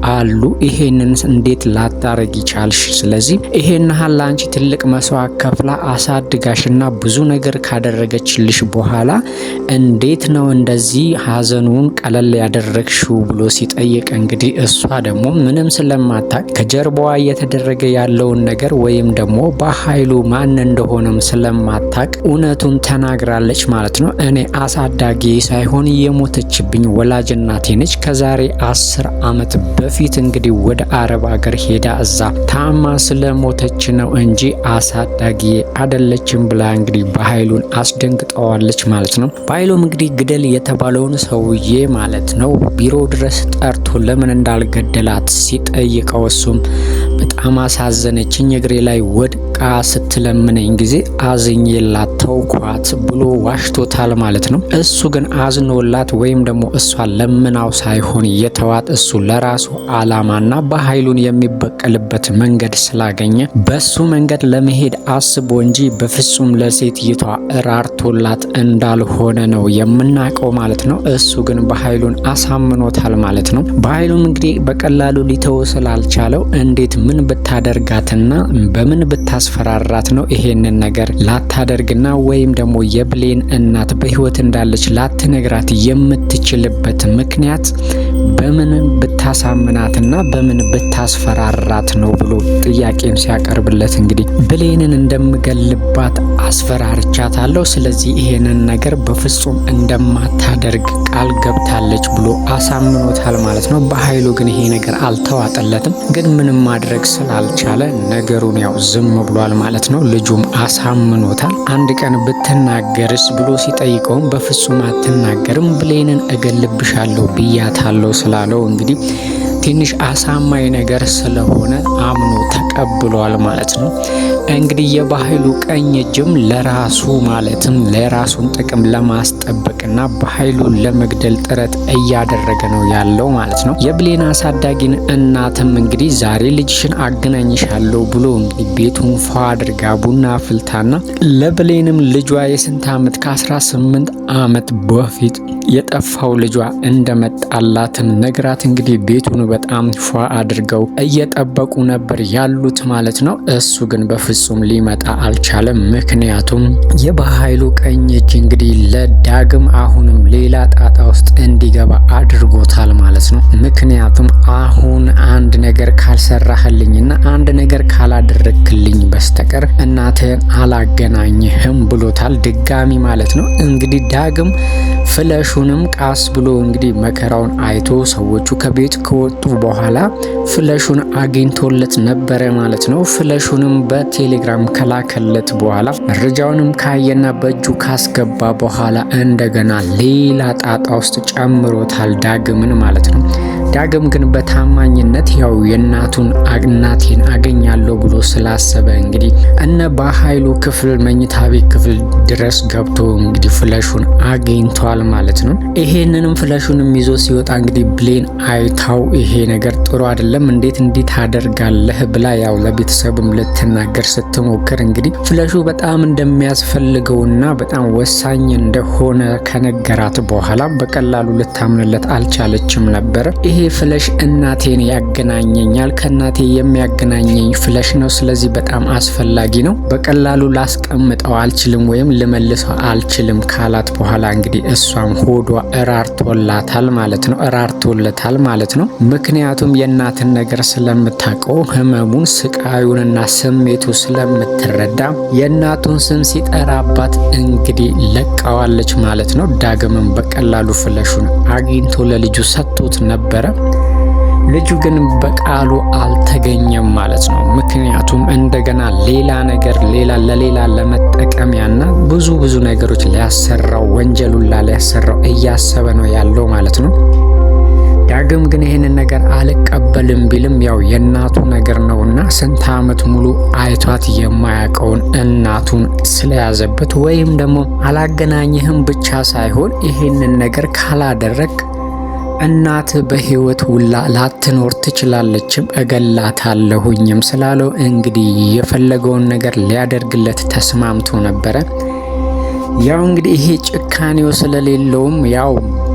አሉ። ይሄንን እንዴት ላታረግ ይቻልሽ? ስለዚህ ይሄን ሀላ አንቺ ትልቅ መስዋዕት ከፍላ አሳድጋሽና ብዙ ነገር ካደረገችልሽ በኋላ እንዴት ነው እንደዚህ ሀዘኑን ቀለል ያደረግሽው ብሎ ሲጠይቅ እንግዲህ እሷ ደግሞ ምንም ስለማታቅ ከጀርባዋ እየተደረገ ያለውን ነገር ወይም ደግሞ በኃይሉ ማን እንደሆነም ስለማታቅ እውነቱን ተናግራለች ማለት ነው። እኔ አሳዳጊ ሳይሆን የሞተችብኝ ወላጅ እናቴ ነች። ከዛሬ 10 ዓመት በፊት እንግዲህ ወደ አረብ ሀገር ሄዳ እዛ ታማ ስለሞተች ነው እንጂ አሳዳጊ አይደለችም ብላ እንግዲህ በኃይሉን አስደንግጠዋለች ማለት ነው። በኃይሉም እንግዲህ ግደል የተባለውን ሰውዬ ማለት ነው ቢሮ ድረስ ጠርቶ ለምን እንዳልገደላት ሲጠይቀው እሱም በጣም አሳዘነችኝ፣ እግሬ ላይ ወድቃ ስትለምነኝ ጊዜ አዝኜላት ተውኳት ብሎ ዋሽቶታል ማለት ነው። እሱ ግን አዝኖላት ወይም ደግሞ እሷ ለምናው ሳይሆን የተዋት እሱ ለራሱ አላማና በኃይሉን የሚበቀልበት መንገድ ስላገኘ በሱ መንገድ ለመሄድ አስቦ እንጂ በፍጹም ለሴትይቷ እራርቶላት እንዳልሆነ ነው የምናውቀው ማለት ነው። እሱ ግን በኃይሉን አሳምኖታል ማለት ነው። በኃይሉም እንግዲህ በቀላሉ ሊተው ስላልቻለው እንዴት ምን ብታደርጋትና በምን ብታስፈራራት ነው ይሄንን ነገር ላታደርግና ወይም ደግሞ የብሌን እናት በህይወት እንዳለች ላትነግራት የምትችልበት ምክንያት በምን ብታሳምናትና በምን ብታስፈራራት ነው ብሎ ጥያቄም ሲያቀርብለት እንግዲህ ብሌንን እንደምገልባት አስፈራርቻታለሁ፣ ስለዚህ ይሄንን ነገር በፍጹም እንደማታደርግ ቃል ገብታለች ብሎ አሳምኖታል ማለት ነው። በኃይሉ ግን ይሄ ነገር አልተዋጠለትም። ግን ምንም ማድረግ ስላልቻለ ነገሩን ያው ዝም ብሏል ማለት ነው። ልጁም አሳምኖታል። አንድ ቀን ብትናገርስ ብሎ ሲጠይቀውም በፍጹም አትናገርም፣ ብሌንን እገልብሻለሁ ብያታለሁ ስላለው እንግዲህ ትንሽ አሳማኝ ነገር ስለሆነ አምኖ ተቀብሏል ማለት ነው። እንግዲህ የበኃይሉ ቀኝ እጅም ለራሱ ማለትም ለራሱን ጥቅም ለማስጠበቅና በኃይሉን ለመግደል ጥረት እያደረገ ነው ያለው ማለት ነው። የብሌን አሳዳጊን እናትም እንግዲህ ዛሬ ልጅሽን አገናኝሻለሁ ብሎ እንግዲህ ቤቱን ፏ አድርጋ ቡና አፍልታና ለብሌንም ልጇ የስንት ዓመት ከ18 ዓመት በፊት የጠፋው ልጇ እንደመጣላትም ነግራት እንግዲህ ቤቱን በጣም ፏ አድርገው እየጠበቁ ነበር ያሉት ማለት ነው። እሱ ግን በፍጹም ሊመጣ አልቻለም። ምክንያቱም የበኃይሉ ቀኝ እጅ እንግዲህ ለዳግም አሁንም ሌላ ጣጣ ውስጥ እንዲገባ አድርጎታል ማለት ነው። ምክንያቱም አሁን አንድ ነገር ካልሰራህልኝና አንድ ነገር ካላደረግክልኝ በስተቀር እናትህን አላገናኝህም ብሎታል ድጋሚ ማለት ነው። እንግዲህ ዳግም ፍለሹንም ቃስ ብሎ እንግዲህ መከራውን አይቶ ሰዎቹ ከቤት ከወጡ በኋላ ፍለሹን አግኝቶለት ነበረ ማለት ነው። ፍለሹንም በቴሌግራም ከላከለት በኋላ መረጃውንም ካየና በእጁ ካስገባ በኋላ እንደገና ሌላ ጣጣ ውስጥ ጨምሮታል ዳግምን ማለት ነው። ዳግም ግን በታማኝነት ያው የእናቴን አገኛለሁ ብሎ ስላሰበ እንግዲህ እነ በኃይሉ ክፍል መኝታ ቤት ክፍል ድረስ ገብቶ እንግዲህ ፍለሹን አግኝቷል ማለት ነው። ይሄንንም ፍለሹንም ይዞ ሲወጣ እንግዲህ ብሌን አይታው ይሄ ነገር ጥሩ አይደለም፣ እንዴት እንዲህ ታደርጋለህ ብላ ያው ለቤተሰብም ልትናገር ስትሞክር እንግዲህ ፍለሹ በጣም እንደሚያስፈልገውና በጣም ወሳኝ እንደሆነ ከነገራት በኋላ በቀላሉ ልታምንለት አልቻለችም ነበረ። ይሄ ፍለሽ እናቴን ያገናኘኛል፣ ከእናቴ የሚያገናኘኝ ፍለሽ ነው፣ ስለዚህ በጣም አስፈላጊ ነው፣ በቀላሉ ላስቀምጠው አልችልም ወይም ልመልሰው አልችልም ካላት በኋላ እንግዲህ እሷም ሆዷ እራርቶለታል ማለት ነው። ምክንያቱም የእናትን ነገር ስለምታውቀው ህመሙን፣ ስቃዩንና ስሜቱ ስለምትረዳ የእናቱን ስም ሲጠራባት እንግዲህ ለቃዋለች ማለት ነው። ዳግምም በቀላሉ ፍለሹን አግኝቶ ለልጁ ሰጥቶት ነበረ። ልጁ ግን በቃሉ አልተገኘም ማለት ነው። ምክንያቱም እንደገና ሌላ ነገር ለሌላ ለመጠቀሚያና ብዙ ነገሮች ሊያሰራው ወንጀሉን ሊያሰራው እያሰበ ነው ያለው ማለት ነው። ዳግም ግን ይህንን ነገር አልቀበልም ቢልም ያው የእናቱ ነገር ነውና ስንት ዓመት ሙሉ አይቷት የማያውቀውን እናቱን ስለያዘበት ወይም ደግሞ አላገናኝህም ብቻ ሳይሆን ይህንን ነገር ካላደረግ እናት በህይወት ውላ ላትኖር ትችላለችም እገላታለሁኝም ስላለው እንግዲህ የፈለገውን ነገር ሊያደርግለት ተስማምቶ ነበረ። ያው እንግዲህ ይሄ ጭካኔው ስለሌለውም ያው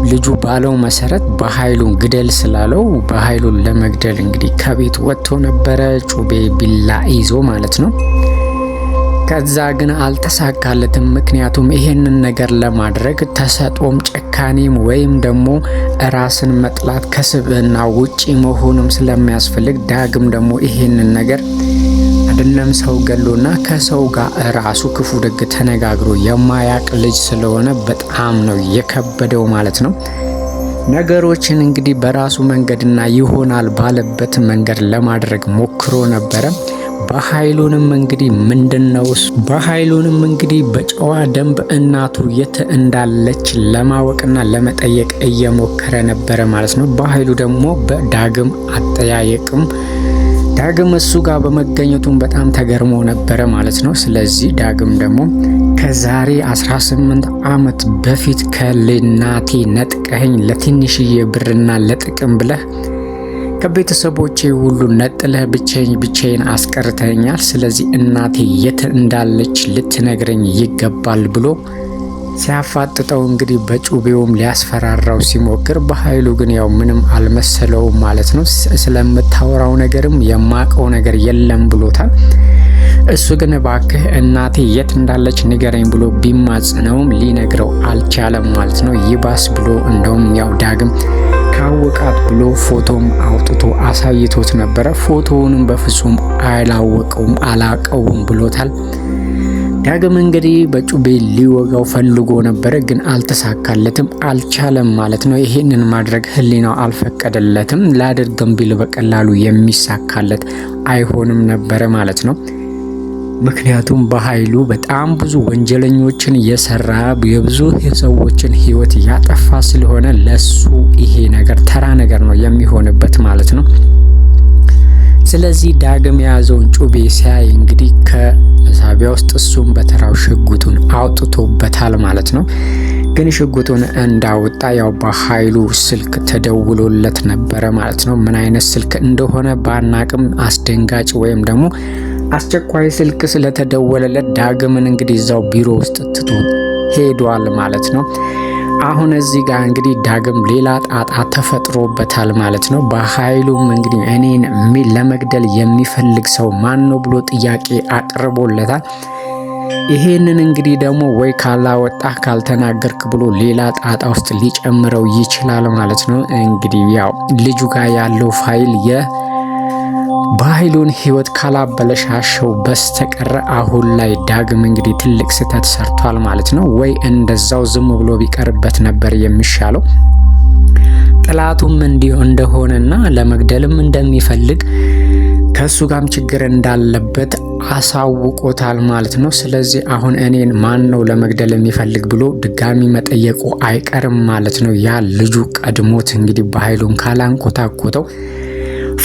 ልጁ ባለው መሰረት በኃይሉን ግደል ስላለው በኃይሉን ለመግደል እንግዲህ ከቤት ወጥቶ ነበረ፣ ጩቤ ቢላ ይዞ ማለት ነው። ከዛ ግን አልተሳካለትም። ምክንያቱም ይሄንን ነገር ለማድረግ ተሰጦም ጭካኔም ወይም ደግሞ ራስን መጥላት ከስብዕና ውጪ መሆኑም ስለሚያስፈልግ ዳግም ደግሞ ይሄንን ነገር አይደለም ሰው ገሎና ከሰው ጋር ራሱ ክፉ ደግ ተነጋግሮ የማያቅ ልጅ ስለሆነ በጣም ነው የከበደው ማለት ነው። ነገሮችን እንግዲህ በራሱ መንገድና ይሆናል ባለበት መንገድ ለማድረግ ሞክሮ ነበረ። በኃይሉንም እንግዲህ በጨዋ ደንብ እናቱ የት እንዳለች ለማወቅና ለመጠየቅ እየሞከረ ነበረ ማለት ነው። በኃይሉ ደግሞ በዳግም አጠያየቅም ዳግም እሱ ጋር በመገኘቱም በጣም ተገርሞ ነበረ ማለት ነው። ስለዚህ ዳግም ደግሞ ከዛሬ 18 ዓመት በፊት ከልናቴ ነጥቀኸኝ ለትንሽዬ ብርና ለጥቅም ብለህ ከቤተሰቦቼ ሁሉ ነጥለህ ብቻዬን አስቀርተኛል። ስለዚህ እናቴ የት እንዳለች ልትነግረኝ ይገባል ብሎ ሲያፋጥጠው እንግዲህ በጩቤውም ሊያስፈራራው ሲሞክር በኃይሉ ግን ያው ምንም አልመሰለውም ማለት ነው። ስለምታወራው ነገርም የማቀው ነገር የለም ብሎታል። እሱ ግን እባክህ እናቴ የት እንዳለች ንገረኝ ብሎ ቢማጽነውም ሊነግረው አልቻለም ማለት ነው። ይባስ ብሎ እንደውም ያው ዳግም ካወቃት ብሎ ፎቶም አውጥቶ አሳይቶት ነበረ። ፎቶውንም በፍጹም አላቀውም ብሎታል። ዳግም እንግዲህ በጩቤ ሊወጋው ፈልጎ ነበረ፣ ግን አልተሳካለትም፣ አልቻለም ማለት ነው። ይሄንን ማድረግ ህሊናው አልፈቀደለትም። ላደርግም ቢል በቀላሉ የሚሳካለት አይሆንም ነበረ ማለት ነው። ምክንያቱም በኃይሉ በጣም ብዙ ወንጀለኞችን የሰራ የብዙ ሰዎችን ህይወት ያጠፋ ስለሆነ ለሱ ይሄ ነገር ተራ ነገር ነው የሚሆንበት ማለት ነው። ስለዚህ ዳግም የያዘውን ጩቤ ሲያይ እንግዲህ ከመሳቢያ ውስጥ እሱም በተራው ሽጉጡን አውጥቶበታል ማለት ነው። ግን ሽጉጡን እንዳወጣ ያው በኃይሉ ስልክ ተደውሎለት ነበረ ማለት ነው። ምን አይነት ስልክ እንደሆነ ባናቅም አስደንጋጭ ወይም ደግሞ አስቸኳይ ስልክ ስለተደወለለት ዳግምን እንግዲህ እዛው ቢሮ ውስጥ ትቶ ሄዷል ማለት ነው። አሁን እዚህ ጋር እንግዲህ ዳግም ሌላ ጣጣ ተፈጥሮበታል ማለት ነው። በኃይሉም እንግዲህ እኔን ለመግደል የሚፈልግ ሰው ማን ነው ብሎ ጥያቄ አቅርቦለታል። ይሄንን እንግዲህ ደግሞ ወይ ካላወጣ ካልተናገርክ ብሎ ሌላ ጣጣ ውስጥ ሊጨምረው ይችላል ማለት ነው። እንግዲህ ያው ልጁ ጋር ያለው ፋይል በኃይሉን ህይወት ካላበለሻሸው በስተቀር አሁን ላይ ዳግም እንግዲህ ትልቅ ስህተት ሰርቷል ማለት ነው። ወይ እንደዛው ዝም ብሎ ቢቀርበት ነበር የሚሻለው። ጥላቱም እንደሆነና ለመግደልም እንደሚፈልግ ከሱ ጋርም ችግር እንዳለበት አሳውቆታል ማለት ነው። ስለዚህ አሁን እኔን ማን ነው ለመግደል የሚፈልግ ብሎ ድጋሚ መጠየቁ አይቀርም ማለት ነው። ያ ልጁ ቀድሞት እንግዲህ በኃይሉን ካላንኮታኮተው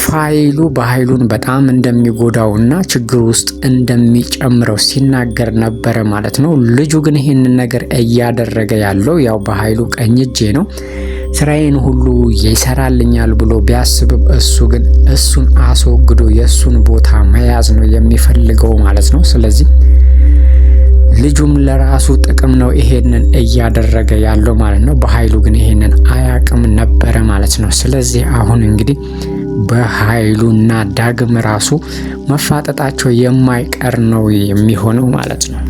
ፋይሉ በኃይሉን በጣም እንደሚጎዳውና ችግር ውስጥ እንደሚጨምረው ሲናገር ነበረ ማለት ነው። ልጁ ግን ይህንን ነገር እያደረገ ያለው ያው በኃይሉ ቀኝ እጄ ነው፣ ስራዬን ሁሉ ይሰራልኛል ብሎ ቢያስብም እሱ ግን እሱን አስወግዶ የእሱን ቦታ መያዝ ነው የሚፈልገው ማለት ነው። ስለዚህ ልጁም ለራሱ ጥቅም ነው ይሄንን እያደረገ ያለው ማለት ነው። በኃይሉ ግን ይሄንን አያቅም ነበረ ማለት ነው። ስለዚህ አሁን እንግዲህ በኃይሉና ዳግም ራሱ መፋጠጣቸው የማይቀር ነው የሚሆነው ማለት ነው።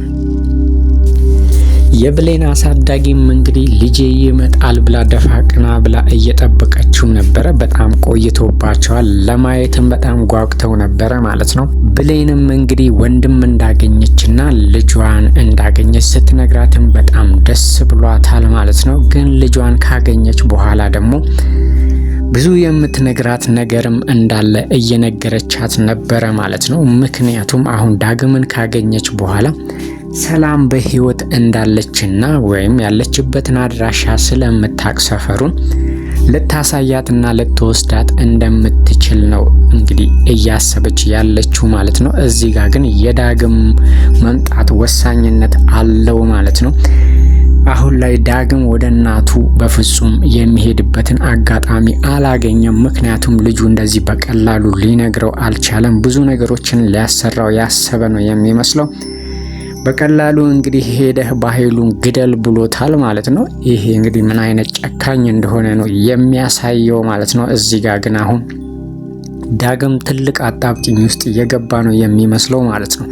የብሌን አሳዳጊም እንግዲህ ልጄ ይመጣል ብላ ደፋ ቀና ብላ እየጠበቀችው ነበረ። በጣም ቆይቶባቸዋል። ለማየትም በጣም ጓጉተው ነበረ ማለት ነው። ብሌንም እንግዲህ ወንድም እንዳገኘችና ልጇን እንዳገኘች ስትነግራትም በጣም ደስ ብሏታል ማለት ነው። ግን ልጇን ካገኘች በኋላ ደግሞ ብዙ የምትነግራት ነገርም እንዳለ እየነገረቻት ነበረ ማለት ነው። ምክንያቱም አሁን ዳግምን ካገኘች በኋላ ሰላም በህይወት እንዳለችና ወይም ያለችበትን አድራሻ ስለምታቅ ሰፈሩን ልታሳያትና ልትወስዳት እንደምትችል ነው እንግዲህ እያሰበች ያለችው ማለት ነው። እዚህ ጋር ግን የዳግም መምጣት ወሳኝነት አለው ማለት ነው። አሁን ላይ ዳግም ወደ እናቱ በፍጹም የሚሄድበትን አጋጣሚ አላገኘም። ምክንያቱም ልጁ እንደዚህ በቀላሉ ሊነግረው አልቻለም። ብዙ ነገሮችን ሊያሰራው ያሰበ ነው የሚመስለው። በቀላሉ እንግዲህ ሄደህ በኃይሉን ግደል ብሎታል ማለት ነው። ይሄ እንግዲህ ምን አይነት ጨካኝ እንደሆነ ነው የሚያሳየው ማለት ነው። እዚህ ጋር ግን አሁን ዳግም ትልቅ አጣብቂኝ ውስጥ እየገባ ነው የሚመስለው ማለት ነው።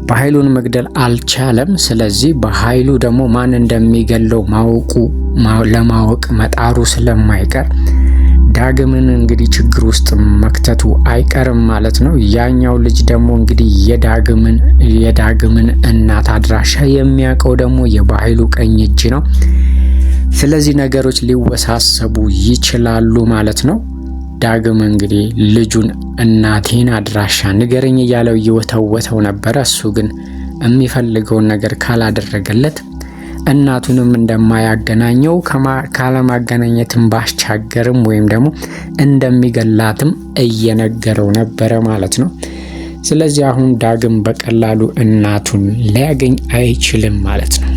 በኃይሉን መግደል አልቻለም። ስለዚህ በኃይሉ ደግሞ ማን እንደሚገለው ለማወቅ መጣሩ ስለማይቀር ዳግምን እንግዲህ ችግር ውስጥ መክተቱ አይቀርም ማለት ነው። ያኛው ልጅ ደግሞ እንግዲህ የዳግምን እናት አድራሻ የሚያውቀው ደግሞ የበኃይሉ ቀኝ እጅ ነው። ስለዚህ ነገሮች ሊወሳሰቡ ይችላሉ ማለት ነው። ዳግም እንግዲህ ልጁን እናቴን አድራሻ ንገረኝ እያለው እየወተወተው ነበረ። እሱ ግን የሚፈልገውን ነገር ካላደረገለት እናቱንም እንደማያገናኘው ካለማገናኘትም ባሻገርም ወይም ደግሞ እንደሚገላትም እየነገረው ነበረ ማለት ነው። ስለዚህ አሁን ዳግም በቀላሉ እናቱን ሊያገኝ አይችልም ማለት ነው።